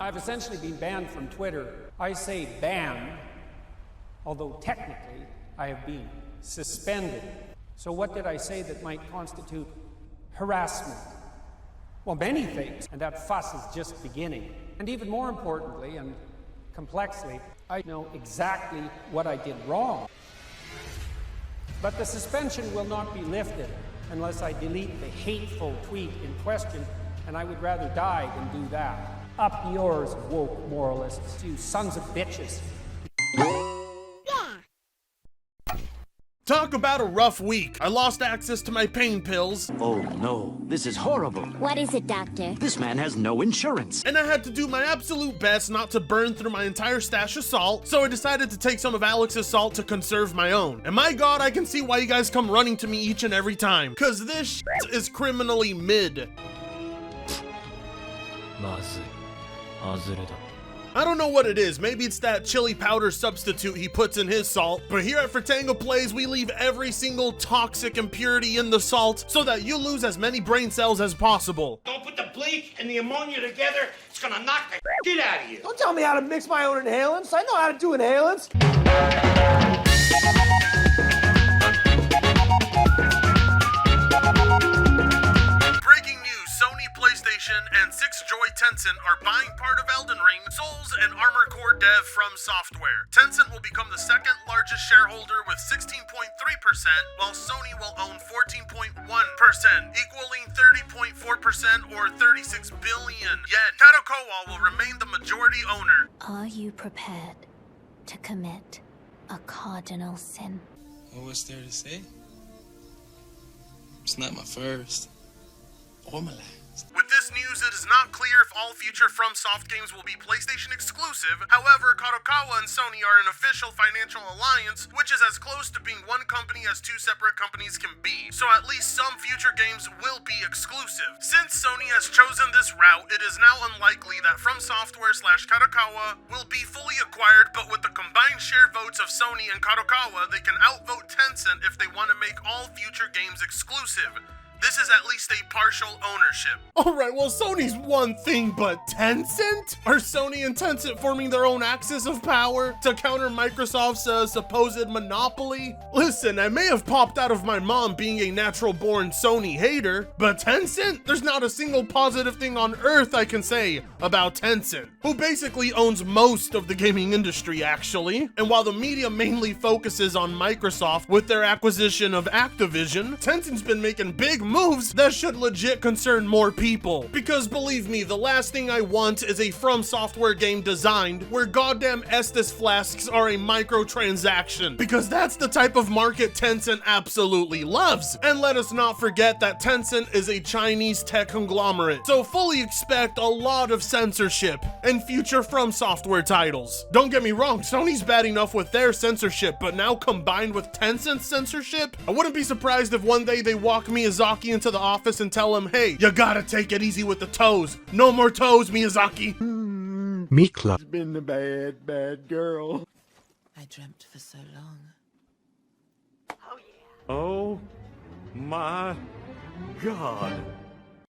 I've essentially been banned from Twitter. I say banned, although technically I have been suspended. So what did I say that might constitute harassment? Well, many things, and that fuss is just beginning. And even more importantly and complexly, I know exactly what I did wrong. But the suspension will not be lifted unless I delete the hateful tweet in question, and I would rather die than do that. Up yours, woke moralists, you sons of bitches. Talk about a rough week. I lost access to my pain pills. Oh no, this is horrible. What is it, doctor? This man has no insurance. And I had to do my absolute best not to burn through my entire stash of salt, so I decided to take some of Alex's salt to conserve my own. And my god, I can see why you guys come running to me each and every time. Cause this shit is criminally mid. I don't know what it is, maybe it's that chili powder substitute he puts in his salt, but here at Furtango Plays, we leave every single toxic impurity in the salt so that you lose as many brain cells as possible. Don't put the bleach and the ammonia together, it's gonna knock the shit out of you. Don't tell me how to mix my own inhalants. I know how to do inhalants. Breaking news, Sony, PlayStation, and 6Joy Tencent are buying part of Elden Ring, Souls, and Armor Core dev Fromsoftware. Tencent will become the second largest shareholder with 16.3%, while Sony will own 14.1%, equaling 30.4% or 36 billion yen. Kadokawa will remain the majority owner. Are you prepared to commit a cardinal sin? Well, what's there to say? It's not my first or my last. With this news, it is not clear if all future FromSoft games will be PlayStation exclusive. However, Kadokawa and Sony are an official financial alliance, which is as close to being one company as two separate companies can be. So at least some future games will be exclusive. Since Sony has chosen this route, it is now unlikely that FromSoftware/Kadokawa will be fully acquired, but with the combined share votes of Sony and Kadokawa, they can outvote Tencent if they want to make all future games exclusive. This is at least a partial ownership. Alright, well, Sony's one thing, but Tencent? Are Sony and Tencent forming their own axis of power to counter Microsoft's supposed monopoly? Listen, I may have popped out of my mom being a natural-born Sony hater, but Tencent? There's not a single positive thing on earth I can say about Tencent, who basically owns most of the gaming industry, actually. And while the media mainly focuses on Microsoft with their acquisition of Activision, Tencent's been making big moves that should legit concern more people. Because believe me, the last thing I want is a FromSoftware game designed where goddamn Estus flasks are a microtransaction. Because that's the type of market Tencent absolutely loves. And let us not forget that Tencent is a Chinese tech conglomerate. So fully expect a lot of censorship in future FromSoftware titles. Don't get me wrong, Sony's bad enough with their censorship, but now combined with Tencent's censorship, I wouldn't be surprised if one day they walk Miyazaki into the office and tell him, hey, you gotta take it easy with the toes. No more toes, Miyazaki. Mikla. It's been a bad, bad girl. I dreamt for so long. Oh my God.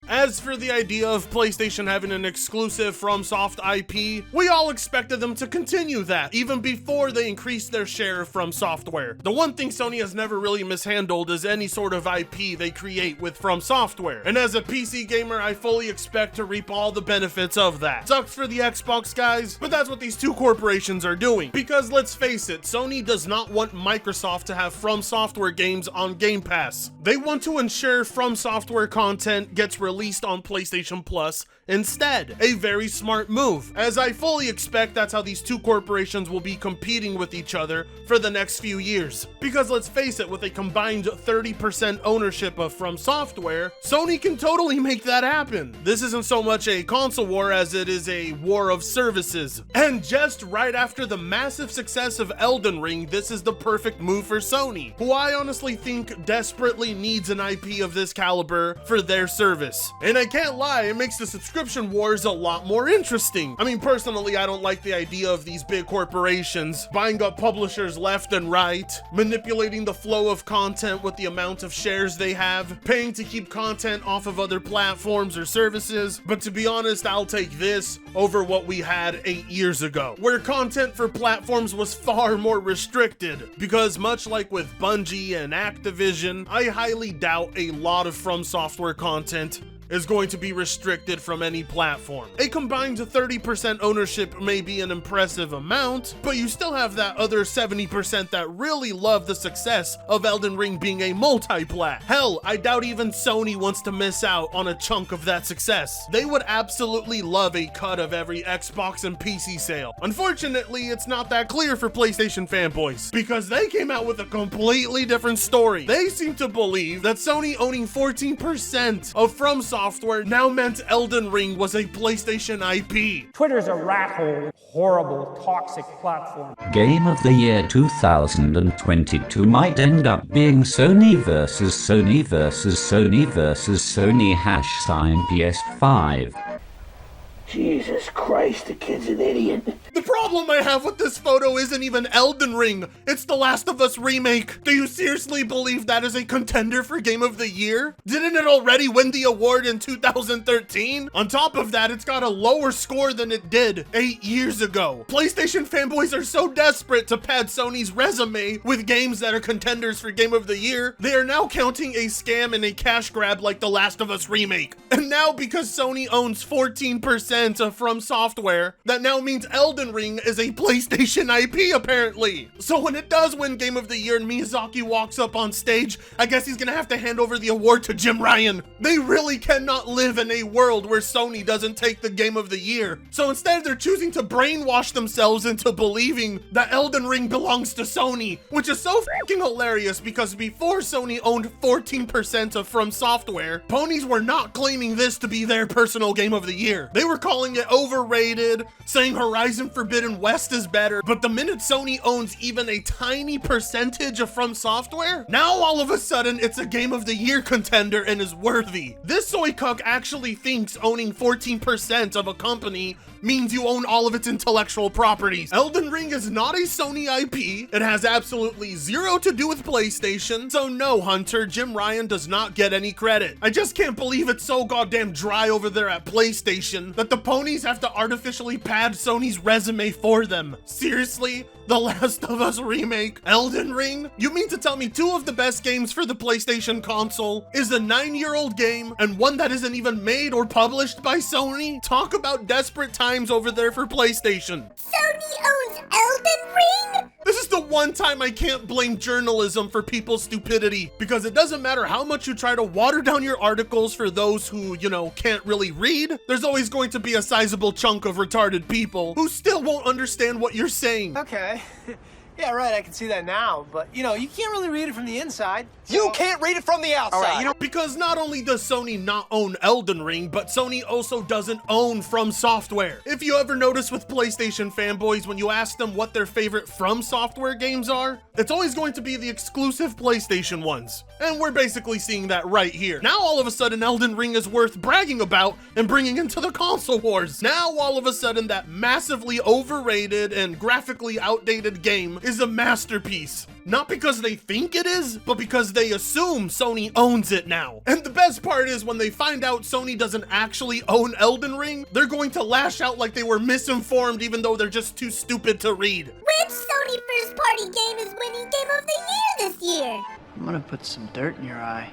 As for the idea of PlayStation having an exclusive FromSoft IP, we all expected them to continue that, even before they increased their share of FromSoftware. The one thing Sony has never really mishandled is any sort of IP they create with FromSoftware. And as a PC gamer, I fully expect to reap all the benefits of that. Sucks for the Xbox guys, but that's what these two corporations are doing. Because let's face it, Sony does not want Microsoft to have FromSoftware games on Game Pass. They want to ensure FromSoftware content gets released on PlayStation Plus instead. A very smart move, as I fully expect that's how these two corporations will be competing with each other for the next few years. Because let's face it, with a combined 30% ownership of FromSoftware, Sony can totally make that happen. This isn't so much a console war as it is a war of services. And just right after the massive success of Elden Ring, this is the perfect move for Sony, who I honestly think desperately needs an IP of this caliber for their service. this. And I can't lie, it makes the subscription wars a lot more interesting. I mean, personally, I don't like the idea of these big corporations buying up publishers left and right, manipulating the flow of content with the amount of shares they have, paying to keep content off of other platforms or services. But to be honest, I'll take this over what we had 8 years ago, where content for platforms was far more restricted, because much like with Bungie and Activision, I highly doubt a lot of Fromsoftware content is going to be restricted from any platform. A combined 30% ownership may be an impressive amount, but you still have that other 70% that really love the success of Elden Ring being a multi-plat. Hell, I doubt even Sony wants to miss out on a chunk of that success. They would absolutely love a cut of every Xbox and PC sale. Unfortunately, it's not that clear for PlayStation fanboys, because they came out with a completely different story. They seem to believe that Sony owning 14% of Fromsoftware now meant Elden Ring was a PlayStation IP. Twitter's a rat hole, horrible, toxic platform. Game of the Year 2022 might end up being Sony versus Sony versus Sony versus Sony #PS5. Jesus Christ, the kid's an idiot. The problem I have with this photo isn't even Elden Ring, it's The Last of Us Remake. Do you seriously believe that is a contender for Game of the Year? Didn't it already win the award in 2013? On top of that, it's got a lower score than it did 8 years ago. PlayStation fanboys are so desperate to pad Sony's resume with games that are contenders for Game of the Year, they are now counting a scam and a cash grab like The Last of Us Remake. And now because Sony owns 14% of Fromsoftware, that now means Elden Ring is a PlayStation IP apparently. So when it does win Game of the Year and Miyazaki walks up on stage, I guess he's gonna have to hand over the award to Jim Ryan. They really cannot live in a world where Sony doesn't take the Game of the Year. So instead they're choosing to brainwash themselves into believing that Elden Ring belongs to Sony, which is so fucking hilarious because before Sony owned 14% of Fromsoftware, ponies were not claiming this to be their personal Game of the Year. They were calling it overrated, saying Horizon Forbidden West is better, but the minute Sony owns even a tiny percentage of Fromsoftware, now all of a sudden it's a Game of the Year contender and is worthy. This soy cuck actually thinks owning 14% of a company means you own all of its intellectual properties. Elden Ring is not a Sony IP, it has absolutely zero to do with PlayStation, so no, Hunter, Jim Ryan does not get any credit. I just can't believe it's so goddamn dry over there at PlayStation that the ponies have to artificially pad Sony's resume for them. Seriously? The Last of Us Remake? Elden Ring? You mean to tell me two of the best games for the PlayStation console is a 9-year-old game and one that isn't even made or published by Sony? Talk about desperate times over there for PlayStation. Sony owns Elden Ring? This is the one time I can't blame journalism for people's stupidity, because it doesn't matter how much you try to water down your articles for those who, you know, can't really read, there's always going to be a sizable chunk of retarded people who still won't understand what you're saying. Okay. Yeah, right, I can see that now, but, you know, you can't really read it from the inside. You can't read it from the outside! All right, you know, because not only does Sony not own Elden Ring, but Sony also doesn't own Fromsoftware. If you ever notice with PlayStation fanboys, when you ask them what their favorite Fromsoftware games are, it's always going to be the exclusive PlayStation ones. And we're basically seeing that right here. Now all of a sudden Elden Ring is worth bragging about and bringing into the console wars. Now all of a sudden that massively overrated and graphically outdated game is a masterpiece. Not because they think it is, but because they assume Sony owns it now. And the best part is when they find out Sony doesn't actually own Elden Ring, they're going to lash out like they were misinformed even though they're just too stupid to read. Which Sony first-party game is winning Game of the Year this year? I'm gonna put some dirt in your eye.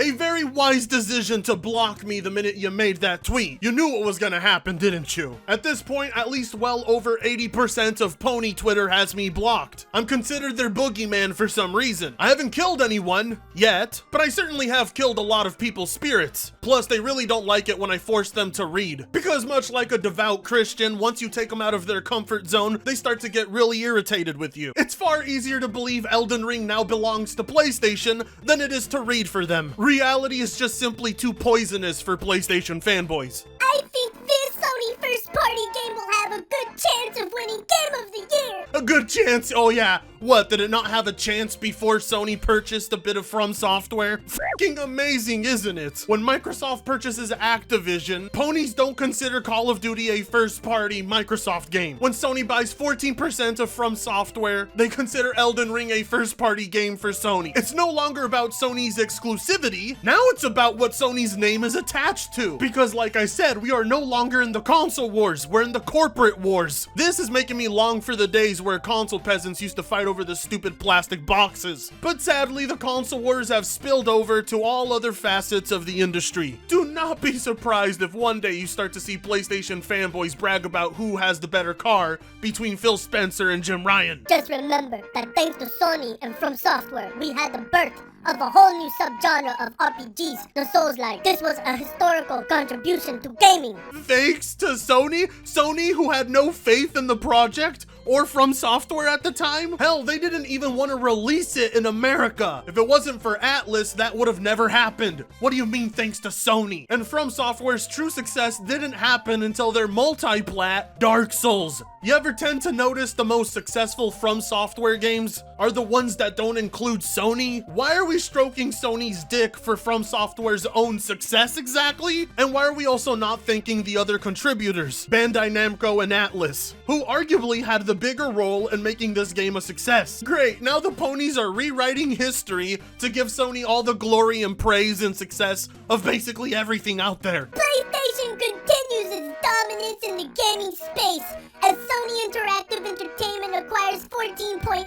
A very wise decision to block me the minute you made that tweet. You knew what was gonna happen, didn't you? At this point, at least well over 80% of Pony Twitter has me blocked. I'm considered their boogeyman for some reason. I haven't killed anyone yet, but I certainly have killed a lot of people's spirits. Plus, they really don't like it when I force them to read. Because much like a devout Christian, once you take them out of their comfort zone, they start to get really irritated with you. It's far easier to believe Elden Ring now belongs to PlayStation than it is to read for them. Reality is just simply too poisonous for PlayStation fanboys. I think this Sony first-party game will have a good chance of winning Game of the Year. A good chance. Oh yeah. What, did it not have a chance before Sony purchased a bit of Fromsoftware? Freaking amazing, isn't it? When Microsoft purchases Activision, ponies don't consider Call of Duty a first-party Microsoft game. When Sony buys 14% of Fromsoftware, they consider Elden Ring a first-party game for Sony. It's no longer about Sony's exclusivity, now it's about what Sony's name is attached to. Because like I said, we are no longer in the console wars, we're in the corporate wars. This is making me long for the days where console peasants used to fight over the stupid plastic boxes. But sadly, the console wars have spilled over to all other facets of the industry. Do not be surprised if one day you start to see PlayStation fanboys brag about who has the better car between Phil Spencer and Jim Ryan. Just remember that thanks to Sony and Fromsoftware, we had the birth of a whole new subgenre of RPGs, the Souls-like. This was a historical contribution to gaming. Thanks to Sony? Sony, who had no faith in the project or Fromsoftware at the time? Hell, they didn't even want to release it in America. If it wasn't for Atlas, that would have never happened. What do you mean thanks to Sony? And Fromsoftware's true success didn't happen until their multi-plat Dark Souls. You ever tend to notice the most successful Fromsoftware games are the ones that don't include Sony? Why are we stroking Sony's dick for Fromsoftware's own success exactly? And why are we also not thanking the other contributors, Bandai Namco and Atlas, who arguably had the bigger role in making this game a success? Great, now the ponies are rewriting history to give Sony all the glory and praise and success of basically everything out there. PlayStation continues its dominance in the gaming space as Sony Interactive Entertainment acquires 14.1%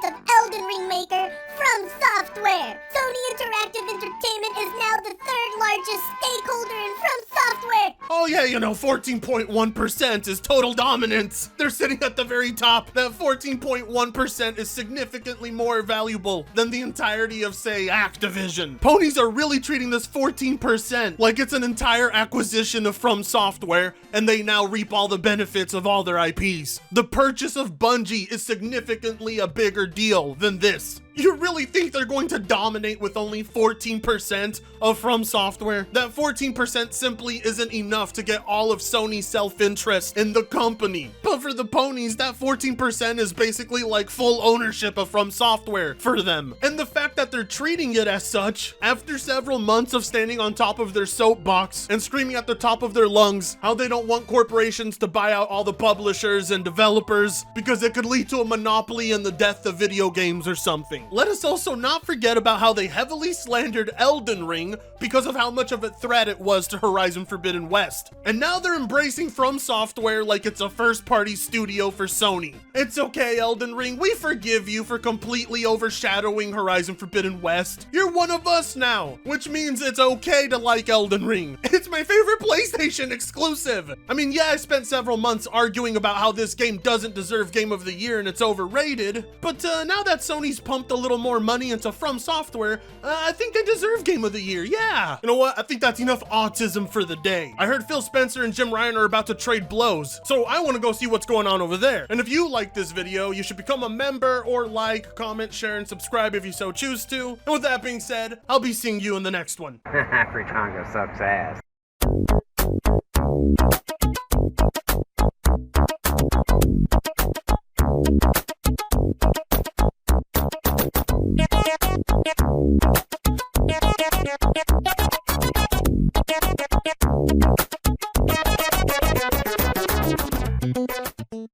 of Elden Ring maker Fromsoftware. Sony Interactive Entertainment is now the third largest stakeholder in Fromsoftware. Oh yeah, you know, 14.1% is total dominance. They're sitting at the very top. That 14.1% is significantly more valuable than the entirety of, say, Activision. Ponies are really treating this 14% like it's an entire acquisition of Fromsoftware, and they now reap all the benefits of all their IPs. The purchase of Bungie is significantly a bigger deal than this. You really think they're going to dominate with only 14% of Fromsoftware? That 14% simply isn't enough to get all of Sony's self-interest in the company. But for the ponies, that 14% is basically like full ownership of Fromsoftware for them. And the fact that they're treating it as such, after several months of standing on top of their soapbox and screaming at the top of their lungs how they don't want corporations to buy out all the publishers and developers because it could lead to a monopoly and the death of video games or something. Let us also not forget about how they heavily slandered Elden Ring because of how much of a threat it was to Horizon Forbidden West. And now they're embracing Fromsoftware like it's a first-party studio for Sony. It's okay, Elden Ring, we forgive you for completely overshadowing Horizon Forbidden West. You're one of us now, which means it's okay to like Elden Ring. It's my favorite PlayStation exclusive. I mean, yeah, I spent several months arguing about how this game doesn't deserve Game of the Year and it's overrated, but now that Sony's pumped a little more money into Fromsoftware, I think they deserve Game of the Year, yeah. You know what, I think that's enough autism for the day. I heard Phil Spencer and Jim Ryan are about to trade blows, so I want to go see what's going on over there. And if you like this video, you should become a member or like, comment, share, and subscribe if you so choose to. And with that being said, I'll be seeing you in the next one. Fritongo sucks ass.